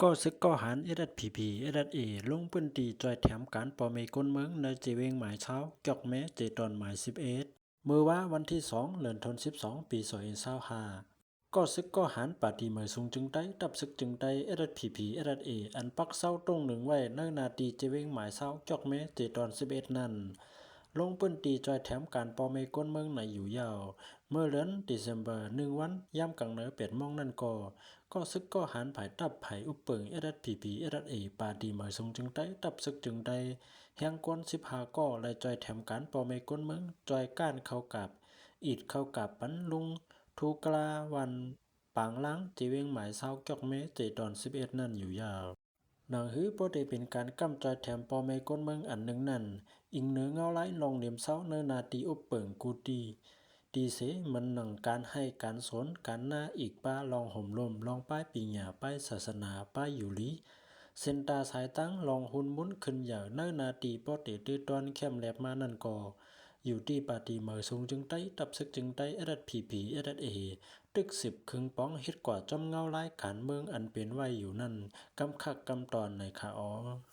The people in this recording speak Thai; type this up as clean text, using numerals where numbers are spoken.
ก็ซึกก็หันSSPP SSA ลงพื้นที่จอยแถมการปอเมก้นเมืองในเจเวงหมายเช้าจอกแม้เจตอนหมาย11เมื่อว่าวันที่2เดือนธันวาคม12ปี2025ก็ซึกก็หันปาฏิเมยซุงจึงได้ตับซึกจึงได้SSPP SSA อันปักเศร้าตรงหนึ่งไว้ในนาทีเจเวงหมายเช้าจอกแม้เจตอน11นั้นลงพื้นที่จอยแถมการปอเมก้นเมืองในอยู่ยาวเมื่อเดือนธันวาคม1วันย่ำกังเหนือ8 โมงนั่นก็ซึกก็หันไผ่ตับไผ่อุปเปิงSSPP SSA ปาดีเมยซุงจึงได้ตับซึกจึงได้แห่งกวน15ก่อและจอยแถมการปอเมก้นเมืองจอยก้านเข้ากับอีดเข้ากับปันลุงทูกลาวันปางล้างจีเวงหมายเศร้าจอกเมเจตอน11นั่นอยู่ยาวหนังฮื้อโปรได้เป็นการกำจอยแถมปอเมก้นเมืองอันหนึ่งนั่นอิงเนื้อเงาไล่ลองเหลี่ยมเศร้าเนื้อนาตีอุปเปิงกูดีเสมันหนังการให้การสนการหน้าอีกป้าลองห่มลมลองป้ายปีหยาป้ายศาสนาป้ายอยู่ลีเซนตาสายตั้งลองหุนมุนขึ้นอย่างเนื้อนาตีปอเตตื้อตอนเข้มแหลบมานั่นอยู่ที่ปาตีเมอซุงจึงไต้ตับซึกจึงไต้SSPP SSAตึก10ครึ่งป้องเฮ็ดกว่าจอมเงาไล่การเมืองอันเป็นไว้อยู่นั่นกำคักกำตอนในขาอ๋อ